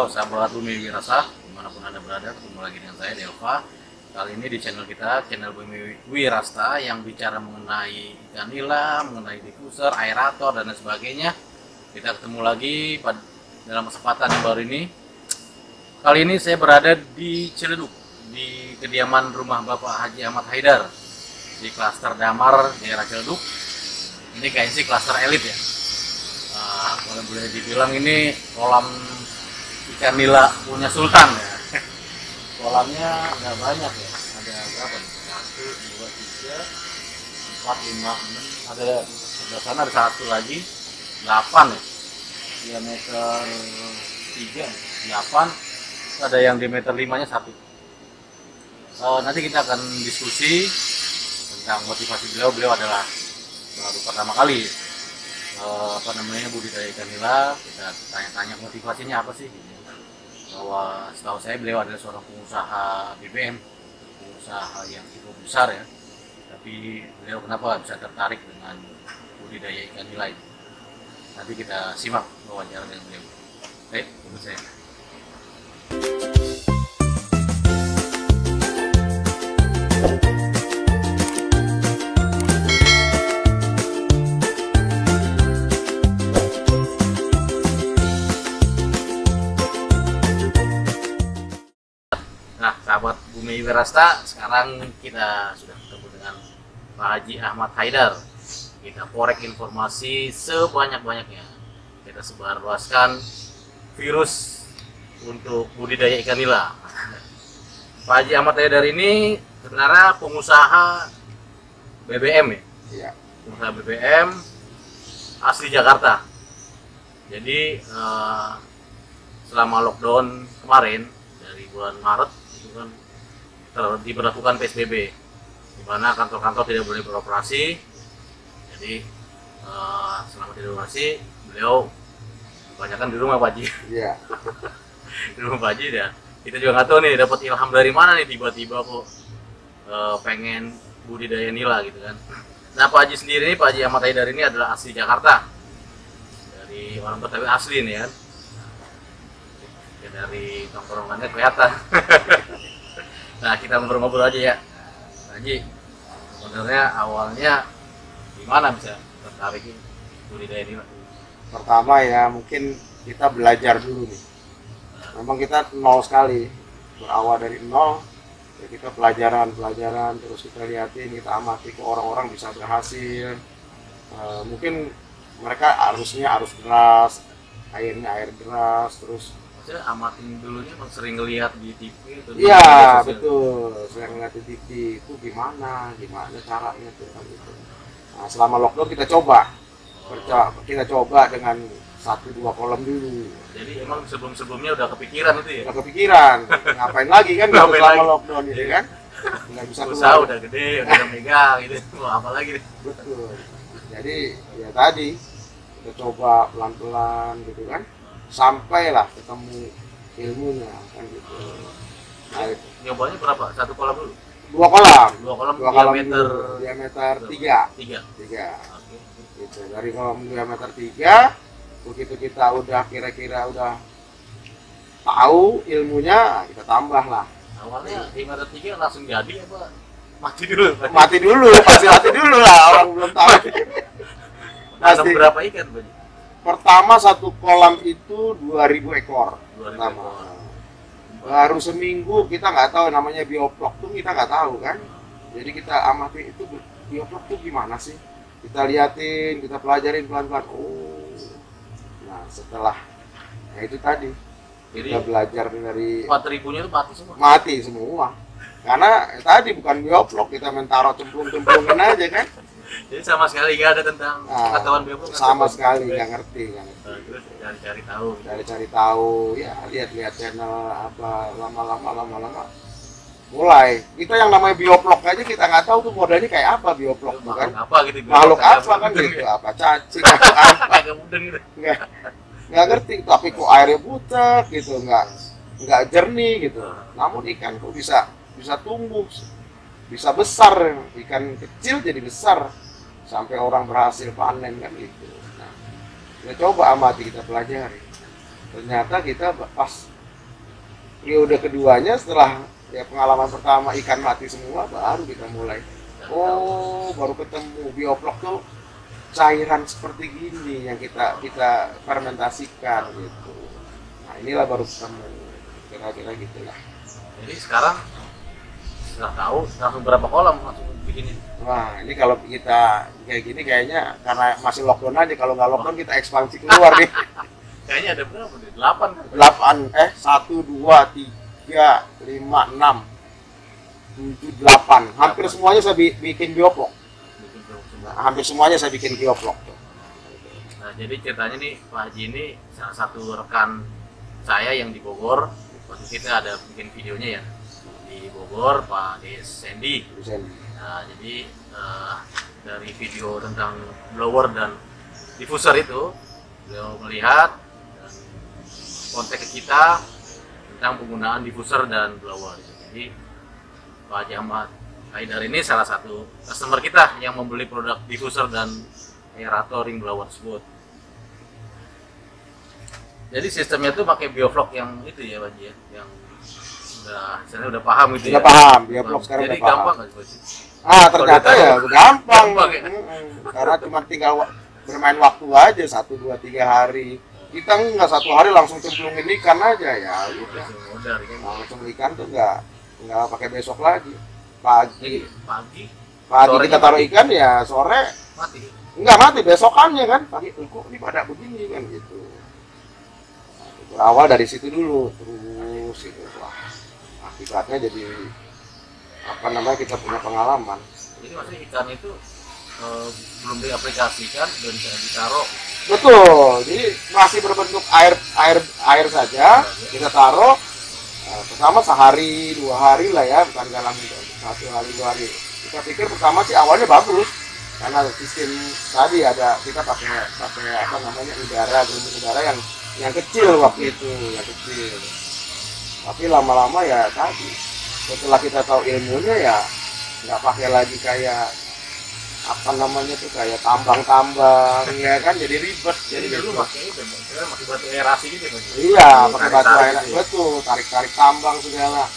sahabat Bumi Wirasa, dimanapun Anda berada, ketemu lagi dengan saya Delva. Kali ini di channel kita, channel Bumi Wirasta, yang bicara mengenai ikan nila, mengenai diffuser, aerator, dan lain sebagainya. Kita ketemu lagi dalam kesempatan yang baru ini. Kali ini saya berada di Ciledug, di kediaman rumah Bapak Haji Ahmad Haidar di klaster Damar, daerah Ciledug. Ini kayaknya sih klaster elit ya. Kalau boleh dibilang ini kolam ikan nila punya Sultan ya. Kolamnya nggak banyak ya, ada berapa nih? 1, 2, 3, 4, 5, 6, ada sebelah sana ada satu lagi, 8 ya, diameter 3, 8, ada yang diameter 5 nya 1. Nanti kita akan diskusi tentang motivasi beliau adalah baru pertama kali budidaya ikan nila. Kita tanya-tanya motivasinya apa sih, bahwa setahu saya beliau adalah seorang pengusaha BBM, pengusaha yang cukup besar ya, tapi beliau kenapa bisa tertarik dengan budidaya ikan nila itu? Nanti kita simak wawancara dengan beliau. Baik, ikut saya. Sahabat Bumi Wirasta, sekarang kita sudah ketemu dengan Pak Haji Ahmad Haidar. Kita korek informasi sebanyak-banyaknya. Kita sebarluaskan virus untuk budidaya ikan nila. Pak Haji Ahmad Haidar ini sebenarnya pengusaha BBM ya? Iya. Pengusaha BBM asli Jakarta. Jadi selama lockdown kemarin dari bulan Maret kan diberlakukan PSBB, di mana kantor-kantor tidak boleh beroperasi. Jadi selama tidak beroperasi, beliau kebanyakan di rumah Pak Haji. Iya. Di rumah Pak Haji ya. Kita juga nggak tahu nih dapat ilham dari mana nih tiba-tiba kok pengen budidaya nila gitu kan. Nah, Pak Haji sendiri, Pak Haji Ahmad Haidar ini adalah asli Jakarta, dari orang Betawi asli nih kan. Ya, dari tongkrongannya kelihatan. Nah, kita ngobrol-ngobrol aja ya, Pak Haji. Sebenarnya awalnya gimana bisa tertarik budidaya nila? Pertama ya mungkin kita belajar dulu nih. Memang kita nol sekali, berawal dari nol. Ya kita pelajaran, terus kita liatin, kita amati ke orang-orang bisa berhasil. Mungkin mereka harusnya arus deras, airnya air deras, terus amatin dulunya sering ngelihat di TV atau iya betul, sering ngeliat di TV itu gimana caranya tuh kan gitu. Nah, selama lockdown kita coba dengan 1-2 kolam dulu. Jadi emang sebelumnya udah kepikiran itu ya? Udah kepikiran, ngapain lagi kan gitu selama lockdown itu kan? Nggak bisa keluar. Usaha udah gede, udah megang gitu, mau apa lagi nih? Betul. Jadi ya tadi kita coba pelan-pelan gitu kan, sampailah ketemu ilmunya kan gitu. Nah, nyobanya berapa? 1 kolam dulu? 2 kolam. 2 kolam diameter 3. Oke. Gitu. Dari kolam diameter 3, begitu kita udah kira-kira udah tahu ilmunya, kita tambah lah. Awalnya diameter 3 langsung jadi apa? Mati dulu? Pasti mati dulu lah, orang belum tahu. Pasti berapa ikan, Pak? Pertama 1 kolam itu 2000 ekor. 2000 pertama. ekor. Baru seminggu kita nggak tahu namanya bioplok tuh, kita nggak tahu kan. Jadi kita amati itu bioplok tuh gimana sih. Kita liatin, kita pelajarin pelan-pelan. Oh, nah setelah itu tadi jadi kita belajar dari 4.000-nya itu mati semua? Mati semua. Karena tadi bukan bioplok, kita main taruh cemplung-cemplungin aja kan. Jadi sama sekali nggak ada tentang pengetahuan bioplok? Sama sekali nggak ngerti. Terus cari tahu. Cari tahu, ya lihat channel apa, lama-lama mulai. Kita yang namanya bioplok aja kita nggak tahu tuh modelnya kayak apa bioplok tuh kan. Apa gitu? Makhluk apa kan gitu? Apa cacing? Apa? Gitu. Nggak ngerti. Tapi kok airnya butek gitu, nggak jernih gitu. Namun ikan kok bisa tumbuh, bisa besar, ikan kecil jadi besar sampai orang berhasil panen kan gitu. Nah, kita coba amati, kita pelajari. Ternyata kita pas periode keduanya setelah ya pengalaman pertama ikan mati semua, baru kita mulai. Oh, baru ketemu bioflok tuh cairan seperti gini yang kita fermentasikan gitu. Nah inilah baru ketemu, kira-kira gitulah. Jadi sekarang setelah tahu langsung berapa kolam langsung bikin ini? Wah ini kalau kita kayak gini kayaknya karena masih lockdown aja, kalau nggak lockdown kita ekspansi keluar nih. Kayaknya ada berapa nih? 8 kan? 8 1 2 3 5 6 7 8 hampir semuanya saya bikin bioflok. Hampir semuanya saya bikin bioflok. Nah, jadi ceritanya nih Pak Haji ini salah satu rekan saya yang di Bogor. Waktu kita ada bikin videonya ya di Bogor, Pak Des Sandy. Nah, jadi dari video tentang blower dan diffuser itu beliau melihat dan kontak ke kita tentang penggunaan diffuser dan blower. Jadi Pak Haji Ahmad Haidar ini salah satu customer kita yang membeli produk diffuser dan aerator ring blower tersebut. Jadi sistemnya tuh pakai bioflok yang itu ya Pak Haji ya, yang udah paham gitu udah ya. Paham, bioflok sekarang jadi udah paham. gampang nggak sih? Ternyata ya gampang. Ya? Karena cuma tinggal bermain waktu aja 1 2 3 hari. Kita nggak 1 hari langsung cemplungin ikan aja ya udah. Langsung ikan tuh nggak pakai besok lagi. Pagi kita taruh ikan ya sore mati. Enggak mati, besokannya kan pagi kok ini pada begini kan gitu. Berawal dari situ dulu terus itu wah akibatnya jadi kita punya pengalaman. Jadi maksudnya ikan itu belum diaplikasikan dan bisa ditaruh. Betul, jadi masih berbentuk air saja kita taruh. Pertama sehari 2 hari lah ya, bukan dalam 1 hari 2 hari. Kita pikir pertama sih awalnya bagus karena sistem tadi ada kita pakai apa namanya gelembung udara yang kecil waktu itu, yang kecil. Tapi lama-lama ya tadi setelah kita tahu ilmunya ya nggak pakai lagi kayak apa namanya tuh kayak tambang ya kan, jadi ribet. Jadi dulu pakai batu aerasi gitu kan? Iya, pakai batu aerasi betul, tarik tambang segala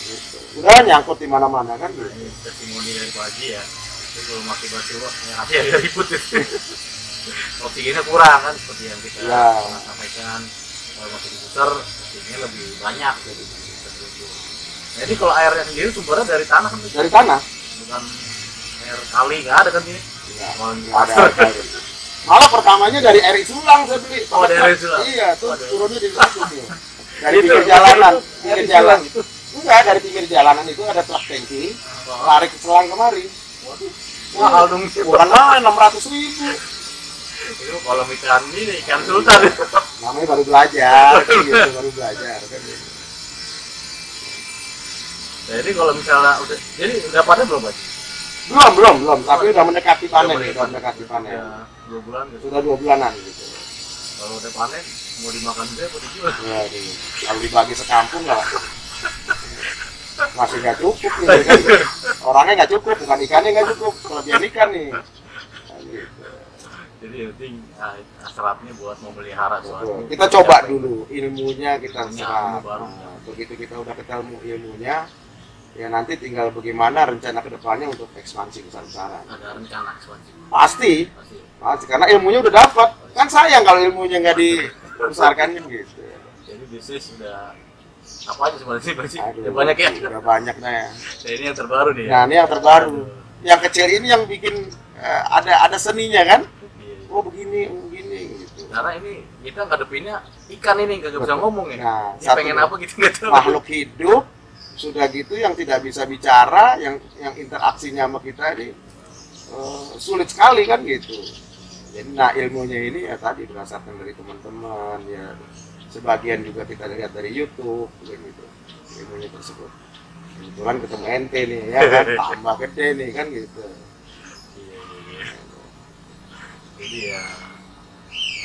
gitu. Udah nyangkut di mana-mana kan gitu. Testimoni dari Pak Haji ya, itu kalau pakai batu aerasi agak ribet gitu. Oksigennya kurang kan, seperti yang kita pernah sampaikan. Kalau masih diffuser oksigennya lebih banyak jadi jadi kalau airnya sendiri sumbernya dari tanah kan? Dari tanah, bukan air kali, nggak ada kan ini? Nggak ada air kali. Malah pertamanya dari air Sulang saya beli. Oh, dari air Sulang? Iya, tuh turunnya di situ nih. Dari pinggir jalanan, pinggir jalan. Enggak, dari pinggir jalanan itu ada truk tangki, tarik ke selang kemari. Waduh, mahal dong. Bukan mahal, 600.000. Itu kalau ikan sultan. Namanya baru belajar, gitu, baru belajar kan gitu. Jadi kalau misalnya udah panen belum Pak? Belum, tapi udah mendekati panen nih, udah mendekati panen. Ya, 2 bulan gitu. Sudah 2 bulanan gitu. Kalau udah panen mau dimakan juga mau dijual? Ya, kalau dibagi sekampung lah masih nggak cukup nih kan? Orangnya nggak cukup, bukan ikannya nggak cukup, kelebihan ikan nih. Nah, gitu. Jadi yang penting seratnya buat memelihara soalnya. Kita coba dulu ilmunya kita serap. Begitu kita udah ketemu ilmunya, ya nanti tinggal bagaimana rencana kedepannya untuk ekspansi besar-besaran. Ada rencana ekspansi? Pasti, karena ilmunya udah dapat. Kan sayang kalau ilmunya nggak dibesarkan gitu. Jadi bisnis udah apa aja sebenarnya sih? Udah banyak ya? Udah banyak nah ya. Nah, ini yang terbaru nih. Nah ini yang terbaru. Yang kecil ini yang bikin ada seninya kan? Oh begini gitu. Karena ini kita ngadepinnya ikan ini nggak bisa ngomong ya. Nah, pengen apa gitu nggak tahu. Makhluk hidup sudah gitu yang tidak bisa bicara, yang interaksinya sama kita ini sulit sekali kan gitu. Jadi nah ilmunya ini ya tadi berdasarkan dari teman-teman ya, sebagian juga kita lihat dari YouTube gitu ilmunya tersebut. Kebetulan ketemu ente nih ya kan, tambah gede nih kan gitu. Jadi ya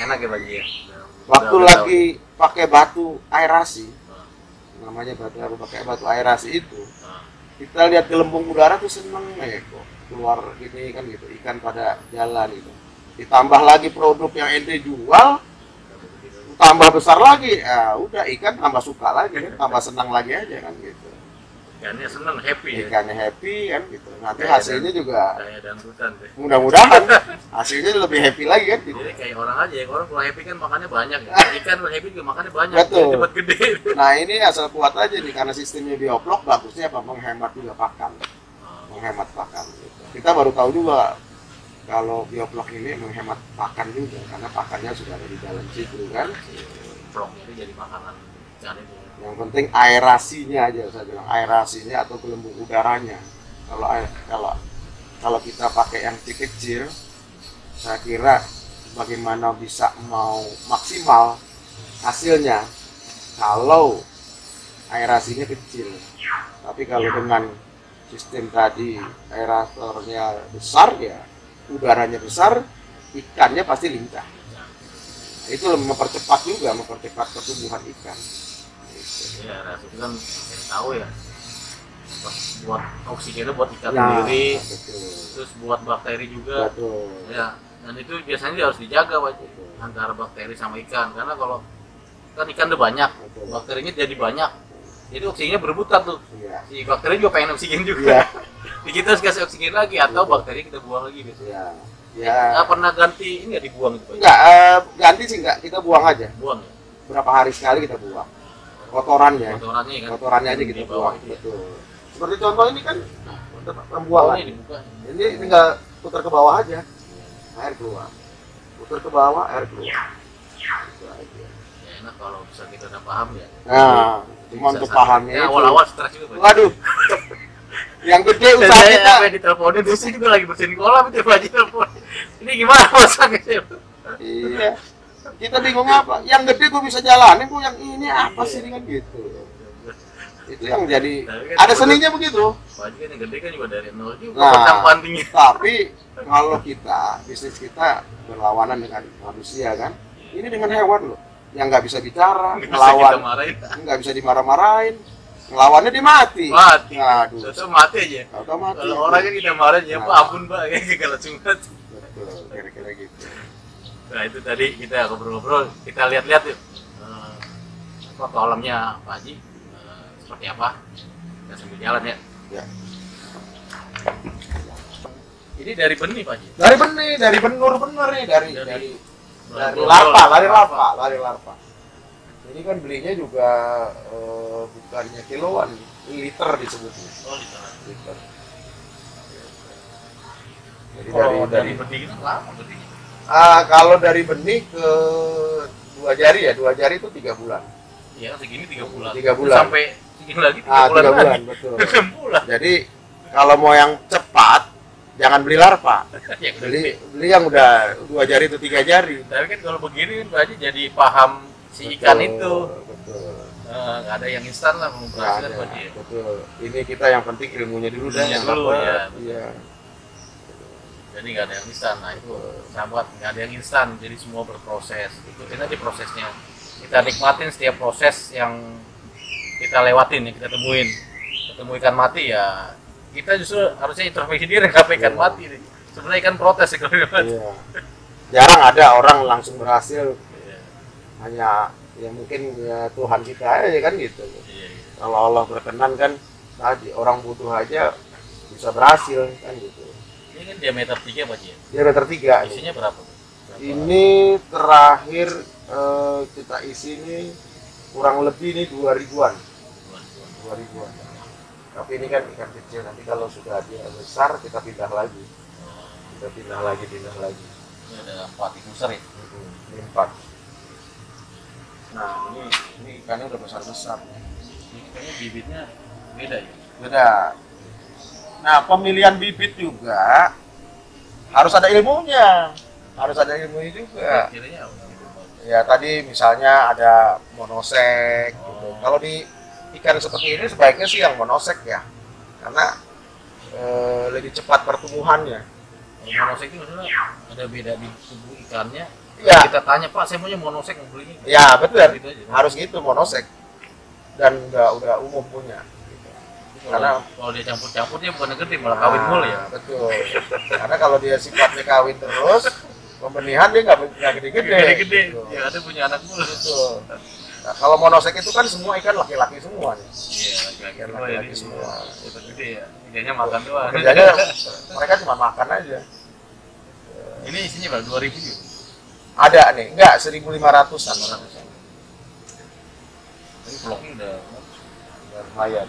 enak ya Bagi ya. Waktu lagi pakai batu aerasi, namanya pakai batu aerasi itu, kita lihat gelembung udara tuh seneng kok keluar gini kan gitu, ikan pada jalan gitu. Ditambah lagi produk yang ente jual, tambah besar lagi, ya udah ikan tambah suka lagi kan, tambah senang lagi aja kan gitu. Ikannya seneng, happy ya. Ikannya happy kan gitu. Nanti Kayak hasilnya juga kayak dangdutan deh. mudah-mudahan hasilnya lebih happy lagi kan gitu. Jadi kayak orang aja ya, orang kalau happy kan makannya banyak ya. Ikan kalau happy juga makannya banyak, Betul. jadi cepat gede. Nah ini asal kuat aja nih karena sistemnya bioblok, bagusnya apa, menghemat juga pakan, menghemat pakan gitu. Kita baru tahu juga kalau bioblok ini menghemat pakan juga karena pakannya sudah ada di dalam situ kan. Blok itu jadi makanan ikan itu. Yang penting aerasinya aja, saya bilang aerasinya atau gelembung udaranya. Kalau kita pakai yang kecil, saya kira bagaimana bisa mau maksimal hasilnya kalau aerasinya kecil. Tapi kalau dengan sistem tadi aeratornya besar ya, udaranya besar, ikannya pasti lincah. Nah, itu mempercepat juga, mempercepat pertumbuhan ikan. Ya, aerasi itu kan saya tahu ya. Buat oksigennya buat ikan Nah, sendiri, betul. terus buat bakteri juga. Betul. Ya, dan itu biasanya harus dijaga Pak, Betul. antara bakteri sama ikan, karena kalau kan ikan udah banyak, Betul. bakterinya jadi banyak, jadi oksigennya berebutan tuh. Iya. Si bakteri juga pengen oksigen Iya. juga. Jadi kita harus kasih oksigen lagi atau bakteri kita buang lagi gitu. Iya. Nggak Ya. pernah ganti ini, nggak dibuang gitu Pak? Enggak, ganti sih enggak, kita buang aja. Buang ya. Berapa hari sekali kita buang. Kotorannya. Kotorannya kan. Kotorannya aja di kita bawah buang. itu ya. Betul. Seperti contoh ini kan Oh, pembuangan. ini dibuka. Ini tinggal putar ke bawah aja. Air keluar. Putar ke bawah, air keluar. Itu aja. Ya enak kalau bisa kita udah paham ya. Nah, cuma Bisa untuk sampai- pahamnya ya, itu. awal-awal stres juga Pak. Waduh. Yang gede usaha Saya kita. sampai diteleponin terus saya juga lagi bersihin kolam itu Pak Haji telepon. Ini gimana masaknya? Iya. Kita bingung apa? Yang gede gua bisa jalanin, gua yang ini apa sih kan gitu. Itu yang jadi Tapi kan ada seninya begitu. Pak Haji kan yang gede kan juga dari nol juga Nah. petang pantingnya. Tapi kalau kita bisnis kita berlawanan dengan manusia kan, ini dengan hewan loh, yang nggak bisa bicara, Nggak bisa kita ngelawan, marahin. nggak bisa dimarah-marahin, ngelawannya dia mati. Mati. Aduh, Terus mati aja. tahu mati. Kalau orang kan kita marahin ya Pak Nah. ampun Pak kayak kalau cuma. Betul, kira-kira gitu. Nah itu tadi kita ngobrol-ngobrol, kita lihat-lihat yuk apa kolamnya Pak Haji seperti apa. Kita sambil jalan ya. Ya. Ini dari benih Pak Haji. Dari benih, dari benur bener nih, dari Berondol. lari larva. Ini kan belinya juga bukannya kiloan, liter disebutnya. Oh, literan. Liter. Jadi Kalau dari dari benih itu lama benihnya. kalau dari benih ke dua jari itu 3 bulan. Iya segini 3 bulan. 3 bulan. Sampai segini lagi 3 bulan 3 bulan, lagi. betul. 6 bulan. Jadi kalau mau yang cepat, jangan beli larva. Ya, gede. Beli yang udah 2 jari atau 3 jari. Tapi kan kalau begini kan Pak Haji jadi paham si ikan Betul, itu. Betul. Nggak ada yang instan lah Nggak memperhatikan ada, Pak Haji. betul. Ini kita yang penting ilmunya dulu dah, Ilmunya yang dulu, dapet. ya. Iya. Jadi nggak ada yang instan. Nah itu sahabat nggak ada yang instan. Jadi semua berproses. Ikutin aja prosesnya. Kita nikmatin setiap proses yang kita lewatin, yang kita temuin. Ketemu ikan mati ya kita justru harusnya introspeksi diri kenapa ikan Iya. mati nih. Sebenarnya ikan protes ya kalau ikan mati. Iya. Jarang ada orang langsung berhasil, Iya, hanya ya mungkin ya Tuhan kita aja kan gitu. iya, iya. Kalau Allah berkenan kan tadi orang butuh aja bisa berhasil kan gitu. Ini kan diameter 3 Pak Haji. Dia meter 3 nih. Isinya berapa? Berapa? Ini terakhir kita isi ini kurang lebih nih 2000-an. 2000-an. Tapi ini kan ikan kecil, nanti kalau sudah dia besar kita pindah lagi. Kita pindah lagi. Ini ada 4 ikan besar ya. Ini 4. Nah, ini ikannya udah besar-besar. Ini kayaknya bibitnya beda ya. Beda. Nah, pemilihan bibit juga harus ada ilmunya. Harus ada ilmunya juga. Kira-kiranya Ya tadi misalnya ada monosek gitu. Kalau di ikan seperti ini sebaiknya sih yang monosek ya, karena lebih cepat pertumbuhannya. kalau monosek itu maksudnya ada beda di tubuh ikannya. Iya. Kita tanya Pak, saya maunya monosek mau belinya. Ya betul, Gitu aja. harus gitu monosek dan udah umum punya. Gitu. Karena kalau dia campur-campur dia bukan gede malah kawin mulu ya. Betul. Karena kalau dia sifatnya kawin terus, pembenihan dia nggak gede-gede. Gede-gede. Ya ada punya anak mulu. Betul. Nah, kalau monosek itu kan semua ikan laki-laki semua nih. Iya, Ikan laki-laki laki-laki semua. Itu gede ya. Kerjanya makan doang. Kerjanya mereka cuma makan aja. Ini isinya berapa? 2000 juga? Ada nih, enggak 1.500-an. Tapi vlognya udah Lumayan.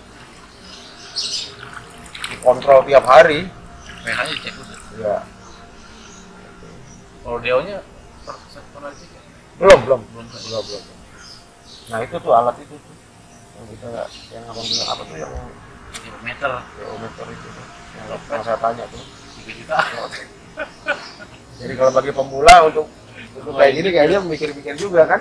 Dikontrol tiap hari. pH-nya dicek dulu. Ya. Kalau DO-nya pernah dicek ya? Belum. Belum. Nah itu tuh alat itu tuh. Yang kita yang abang bilang apa tuh yang Meter geometer itu tuh. Yang saya tanya tuh. 3 juta. Jadi kalau bagi pemula untuk kayak gini kayaknya mikir-mikir juga kan?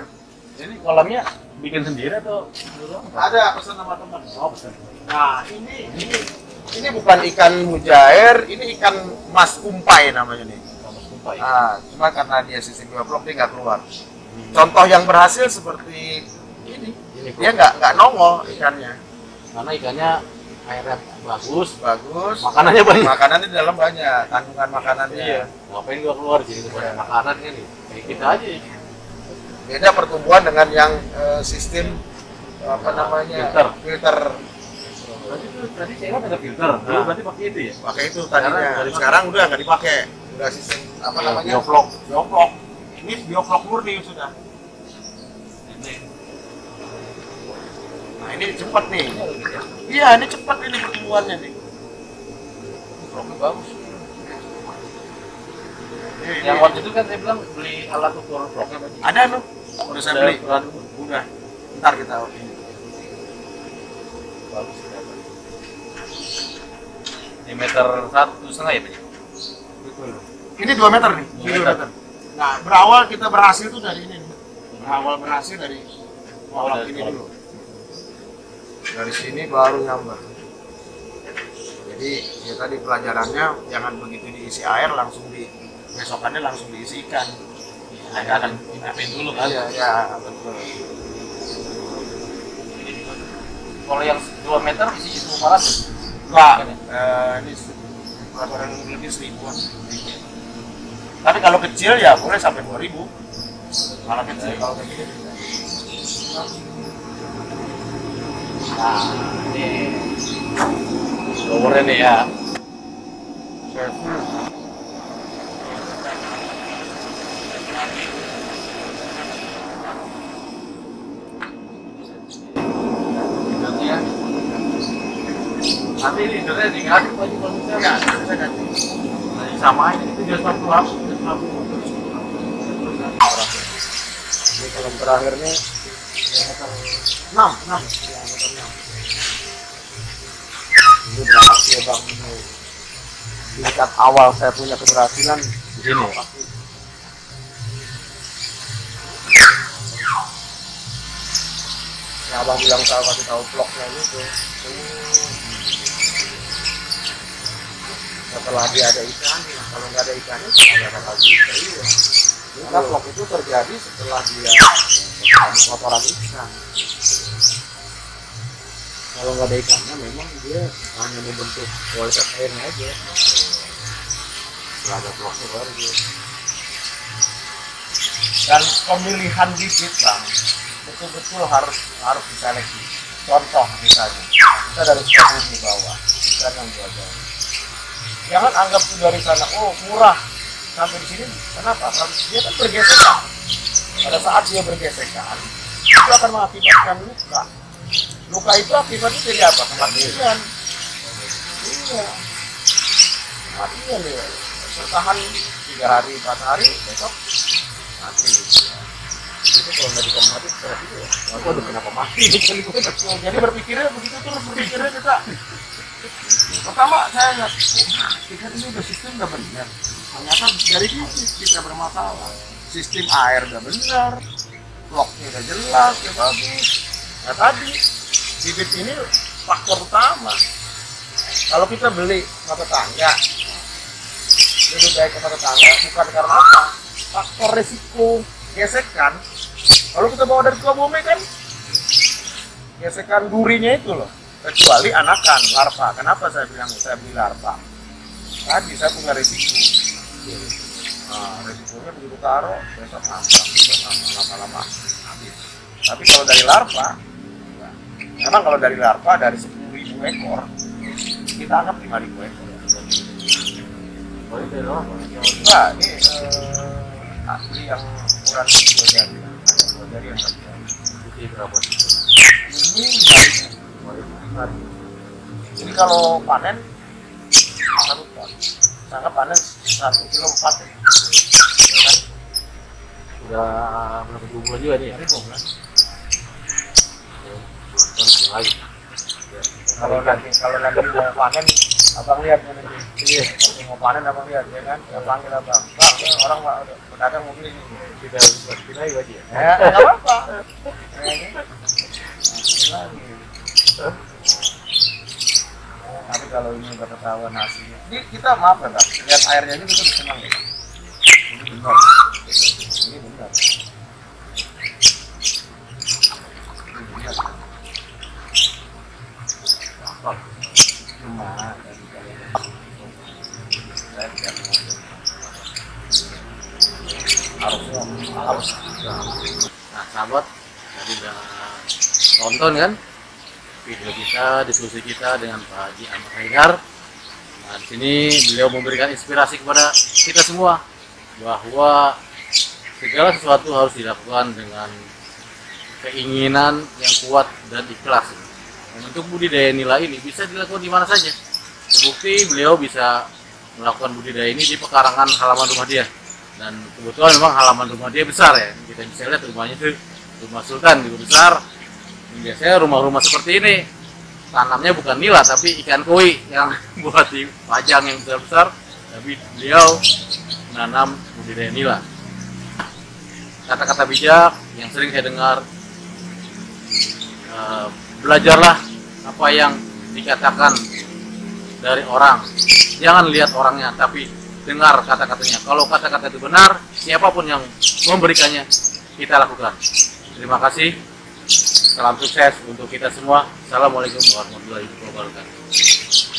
Ini kolamnya bikin sendiri atau dulu? Ada pesan sama teman. Oh, pesan. Nah ini bukan ikan mujair, ini ikan mas kumpai namanya nih. Kamus kumpai. Ah, cuma karena dia sistem geoblok dia nggak keluar. Contoh yang berhasil seperti ini, dia nggak nongol ikannya. Karena ikannya airnya bagus, Makanannya banyak. Makanannya di dalam banyak, kandungan makanannya. Iya. Ngapain gua keluar jadi banyak makanan kan nih? Kayak kita aja. Beda pertumbuhan dengan yang sistem apa namanya filter. Tadi saya kan ada filter, dulu berarti pakai itu ya? Pakai itu tadinya. Sekarang udah nggak dipakai, udah sistem apa namanya? Bioflok. Ini bioflok murni sudah. Nah ini cepat nih. Iya ini cepat ini pertumbuhannya nih. Biofloknya bagus. Yang waktu itu kan saya bilang beli alat ukur vlognya berarti. Ada loh, udah saya beli. Udah. Ntar kita ini. Bagus. Ini meter 1,5 ya Pak? Betul. Ini 2 meter nih. 2 meter. Nah berawal kita berhasil tuh dari ini. Berawal berhasil dari kolam ini dulu. Dari sini baru nyambar. Jadi ya tadi pelajarannya jangan begitu diisi air langsung besokannya langsung diisi ikan. Akan intipin dulu kan? Iya, betul. Kalau yang 2 meter isinya 500. Enggak, ini kurang lebih 1000-an. Tapi kalau kecil ya boleh sampai 2000. Kalau kecil, kalau kecil. Nah, ini lowernya nih ya. Nanti leadernya diganti baju manusia nggak? Bisa ganti. Sama aja itu dia satu hap. Ini kalau terakhirnya 6. Ini berhasil bang. Tingkat awal saya punya keberhasilan Di sini. Ya abang bilang kasih tahu vlognya itu. Setelah dia ada ikan, kalau nggak ada ikannya nggak bakal bisa. Iya. Karena vlog itu terjadi setelah dia kotoran ikan. Kalau nggak ada ikannya, memang dia hanya membentuk kualitas airnya aja. Setelah ada vlognya baru dia. Dan pemilihan bibit bang, betul-betul harus diseleksi. Contoh misalnya, kita dari Sukabumi bawah, kita yang jual. Jangan anggap tuh dari sana, oh murah sampai di sini. Kenapa? Karena dia kan bergesekan. Pada saat dia bergesekan, itu akan mengakibatkan luka. Luka itu akibatnya jadi apa? Kematian. Iya. Kematian ya. Bertahan 3 hari, 4 hari, besok mati. Jadi kalau nggak bisa mati, seperti itu ya. Waduh, kenapa mati? Jadi berpikirnya begitu terus berpikirnya kita. Pertama saya lihat, ikan ini udah sistem udah benar. Ternyata dari sisi kita bermasalah. Sistem air udah benar, bloknya udah jelas, ya bagus. Nah tadi bibit ini faktor utama. Kalau kita beli ke tetangga, lebih baik ke tetangga bukan karena apa? Faktor resiko gesekan. Kalau kita bawa dari Sukabumi kan, gesekan durinya itu loh. Kecuali anakan, larva. Kenapa saya bilang saya beli larva? Tadi saya punya risiko. Nah, resikonya begitu taruh, besok lama-lama habis. Tapi kalau dari larva, memang kalau dari larva dari 10.000 ekor, kita anggap 5.000 ekor. Oh, ini dari apa? Enggak, ini asli yang ukuran 2 jari. Ada 2 jari yang 1 jari. Putih berapa? Ini dari ini kalau panen 1 ton. Sangat panen 1 kilo 4 ya. Ya kan? Udah berapa bulan juga nih ya? Dari 12. Bulan lagi. Kalau nanti mau panen, abang lihat nanti. Iya. Kalau mau panen abang lihat ya kan. Ya panggil abang. Bang, ini orang pedagang mau beli nih. Kita lagi aja ya. Ya, nggak apa-apa. Lagi. Tapi kalau ini udah ketahuan hasilnya, ini kita maaf ya, Kak. Lihat airnya aja kita udah senang ya. Ini benar. Ini benar. Ini benar. Apa? Cuma dari kalian saya tidak mau. Harus. Nah, sahabat, tadi udah tonton kan video kita, diskusi kita dengan Pak Haji Ahmad Haidar. Nah, di sini beliau memberikan inspirasi kepada kita semua bahwa segala sesuatu harus dilakukan dengan keinginan yang kuat dan ikhlas. Dan untuk budidaya nila ini bisa dilakukan di mana saja. Terbukti beliau bisa melakukan budidaya ini di pekarangan halaman rumah dia. Dan kebetulan memang halaman rumah dia besar ya. Kita bisa lihat rumahnya itu rumah Sultan juga besar. Biasanya rumah-rumah seperti ini tanamnya bukan nila tapi ikan koi yang buat dipajang yang besar-besar. Tapi beliau menanam budidaya nila. Kata-kata bijak yang sering saya dengar, belajarlah apa yang dikatakan dari orang. Jangan lihat orangnya, tapi dengar kata-katanya. Kalau kata-kata itu benar, siapapun yang memberikannya, kita lakukan. Terima kasih. Salam sukses untuk kita semua. Assalamualaikum warahmatullahi wabarakatuh.